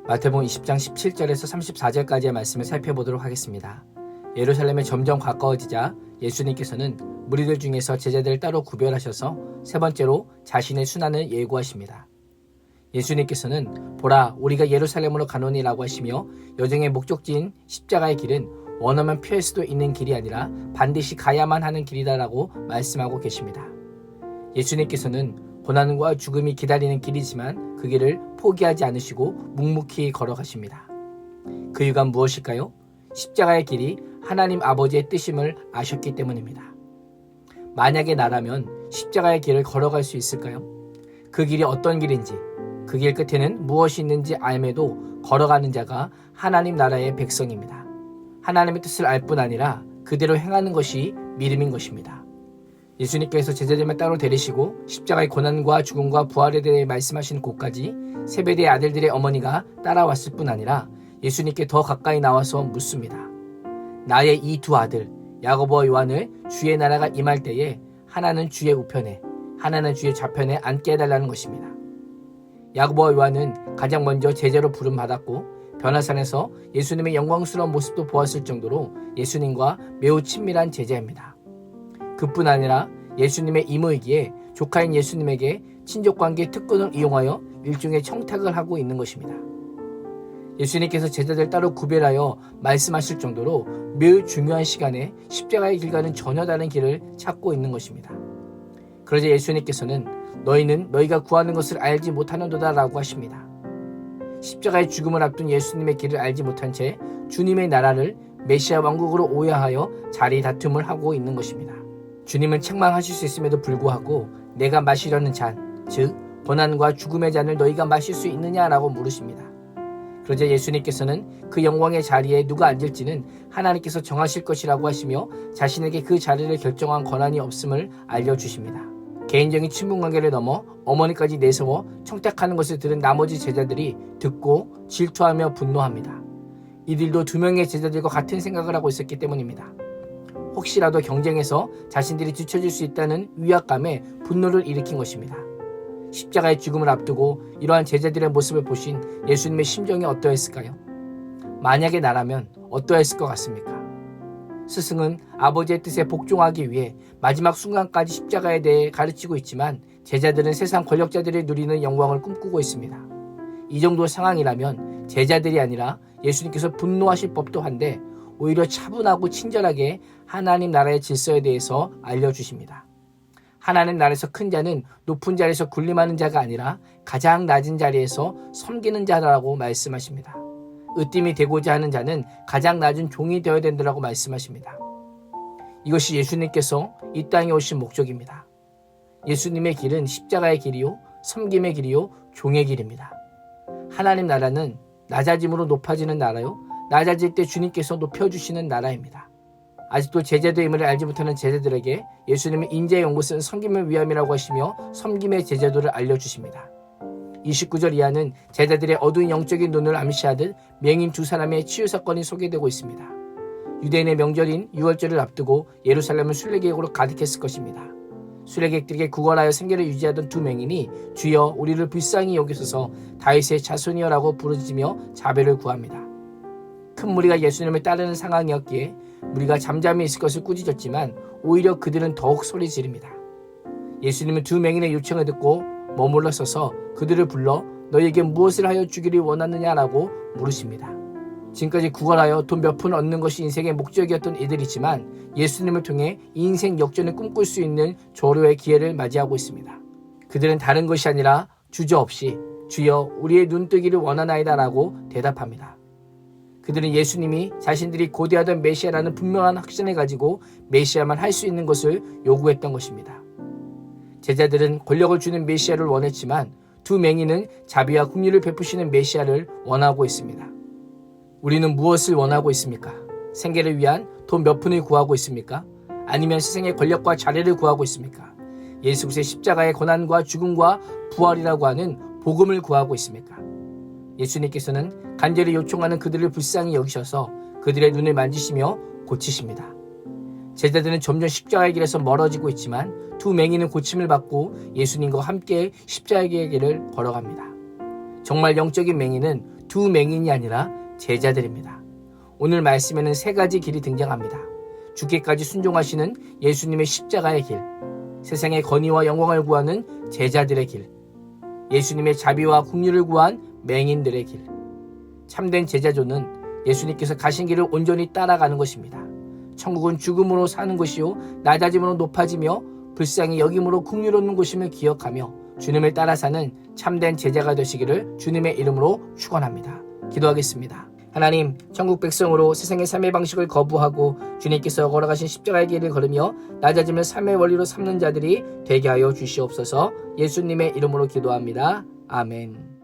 마태복음 20장 17절에서 34절까지의 말씀을 살펴보도록 하겠습니다. 예루살렘에 점점 가까워지자 예수님께서는 무리들 중에서 제자들을 따로 구별하셔서 세 번째로 자신의 순환을 예고하십니다. 예수님께서는 보라 우리가 예루살렘으로 가노니라고 하시며 여정의 목적지인 십자가의 길은 원하면 피할 수도 있는 길이 아니라 반드시 가야만 하는 길이다라고 말씀하고 계십니다. 예수님께서는 고난과 죽음이 기다리는 길이지만 그 길을 포기하지 않으시고 묵묵히 걸어가십니다. 그 이유가 무엇일까요? 십자가의 길이 하나님 아버지의 뜻임을 아셨기 때문입니다. 만약에 나라면 십자가의 길을 걸어갈 수 있을까요? 그 길이 어떤 길인지, 그 길 끝에는 무엇이 있는지 알매도 걸어가는 자가 하나님 나라의 백성입니다. 하나님의 뜻을 알 뿐 아니라 그대로 행하는 것이 믿음인 것입니다. 예수님께서 제자들만 따로 데리시고 십자가의 고난과 죽음과 부활에 대해 말씀하신 곳까지 세베대의 아들들의 어머니가 따라왔을 뿐 아니라 예수님께 더 가까이 나와서 묻습니다. 나의 이 두 아들 야고보와 요한을 주의 나라가 임할 때에 하나는 주의 우편에 하나는 주의 좌편에 앉게 해달라는 것입니다. 야고보와 요한은 가장 먼저 제자로 부름받았고 변화산에서 예수님의 영광스러운 모습도 보았을 정도로 예수님과 매우 친밀한 제자입니다. 그뿐 아니라 예수님의 이모이기에 조카인 예수님에게 친족관계 특권을 이용하여 일종의 청탁을 하고 있는 것입니다. 예수님께서 제자들 따로 구별하여 말씀하실 정도로 매우 중요한 시간에 십자가의 길과는 전혀 다른 길을 찾고 있는 것입니다. 그러자 예수님께서는 너희는 너희가 구하는 것을 알지 못하는도다 라고 하십니다. 십자가의 죽음을 앞둔 예수님의 길을 알지 못한 채 주님의 나라를 메시아 왕국으로 오해하여 자리 다툼을 하고 있는 것입니다. 주님은 책망하실 수 있음에도 불구하고 내가 마시려는 잔, 즉 고난과 죽음의 잔을 너희가 마실 수 있느냐라고 물으십니다. 그러자 예수님께서는 그 영광의 자리에 누가 앉을지는 하나님께서 정하실 것이라고 하시며 자신에게 그 자리를 결정한 권한이 없음을 알려주십니다. 개인적인 친분관계를 넘어 어머니까지 내세워 청탁하는 것을 들은 나머지 제자들이 듣고 질투하며 분노합니다. 이들도 두 명의 제자들과 같은 생각을 하고 있었기 때문입니다. 혹시라도 경쟁에서 자신들이 뒤처질 수 있다는 위압감에 분노를 일으킨 것입니다. 십자가의 죽음을 앞두고 이러한 제자들의 모습을 보신 예수님의 심정이 어떠했을까요? 만약에 나라면 어떠했을 것 같습니까? 스승은 아버지의 뜻에 복종하기 위해 마지막 순간까지 십자가에 대해 가르치고 있지만 제자들은 세상 권력자들이 누리는 영광을 꿈꾸고 있습니다. 이 정도 상황이라면 제자들이 아니라 예수님께서 분노하실 법도 한데 오히려 차분하고 친절하게 하나님 나라의 질서에 대해서 알려주십니다. 하나님 나라에서 큰 자는 높은 자리에서 군림하는 자가 아니라 가장 낮은 자리에서 섬기는 자라고 말씀하십니다. 으뜸이 되고자 하는 자는 가장 낮은 종이 되어야 된다고 말씀하십니다. 이것이 예수님께서 이 땅에 오신 목적입니다. 예수님의 길은 십자가의 길이요, 섬김의 길이요, 종의 길입니다. 하나님 나라는 낮아짐으로 높아지는 나라요, 낮아질 때 주님께서 높여주시는 나라입니다. 아직도 제자도의 의미를 알지 못하는 제자들에게 예수님은 인자의 온 것은 섬김을 위함이라고 하시며 섬김의 제자도를 알려주십니다. 29절 이하는 제자들의 어두운 영적인 눈을 암시하듯 맹인 두 사람의 치유 사건이 소개되고 있습니다. 유대인의 명절인 유월절을 앞두고 예루살렘은 순례객으로 가득했을 것입니다. 순례객들에게 구걸하여 생계를 유지하던 두 맹인이 주여 우리를 불쌍히 여기소서 다윗의 자손이여라고 부르짖으며 자비를 구합니다. 큰 무리가 예수님을 따르는 상황이었기에 무리가 잠잠히 있을 것을 꾸짖었지만 오히려 그들은 더욱 소리 지릅니다. 예수님은 두 맹인의 요청을 듣고 머물러 서서 그들을 불러 너희에게 무엇을 하여 주기를 원하느냐라고 물으십니다. 지금까지 구걸하여 돈 몇 푼 얻는 것이 인생의 목적이었던 이들이지만 예수님을 통해 인생 역전을 꿈꿀 수 있는 조로의 기회를 맞이하고 있습니다. 그들은 다른 것이 아니라 주저없이 주여 우리의 눈뜨기를 원하나이다라고 대답합니다. 그들은 예수님이 자신들이 고대하던 메시아라는 분명한 확신을 가지고 메시아만 할 수 있는 것을 요구했던 것입니다. 제자들은 권력을 주는 메시아를 원했지만 두 맹인은 자비와 긍휼을 베푸시는 메시아를 원하고 있습니다. 우리는 무엇을 원하고 있습니까? 생계를 위한 돈 몇 푼을 구하고 있습니까? 아니면 세상의 권력과 자리를 구하고 있습니까? 예수 그리스도의 십자가의 고난과 죽음과 부활이라고 하는 복음을 구하고 있습니까? 예수님께서는 간절히 요청하는 그들을 불쌍히 여기셔서 그들의 눈을 만지시며 고치십니다. 제자들은 점점 십자가의 길에서 멀어지고 있지만 두 맹인은 고침을 받고 예수님과 함께 십자가의 길을 걸어갑니다. 정말 영적인 맹인은 두 맹인이 아니라 제자들입니다. 오늘 말씀에는 세 가지 길이 등장합니다. 죽기까지 순종하시는 예수님의 십자가의 길, 세상의 건의와 영광을 구하는 제자들의 길, 예수님의 자비와 긍휼을 구한 맹인들의 길. 참된 제자조는 예수님께서 가신 길을 온전히 따라가는 것입니다. 천국은 죽음으로 사는 곳이요 낮아짐으로 높아지며 불쌍히 여김으로 긍휼없는 곳임을 기억하며 주님을 따라 사는 참된 제자가 되시기를 주님의 이름으로 축원합니다. 기도하겠습니다. 하나님, 천국 백성으로 세상의 삶의 방식을 거부하고 주님께서 걸어가신 십자가의 길을 걸으며 낮아짐을 삶의 원리로 삼는 자들이 되게 하여 주시옵소서. 예수님의 이름으로 기도합니다. 아멘.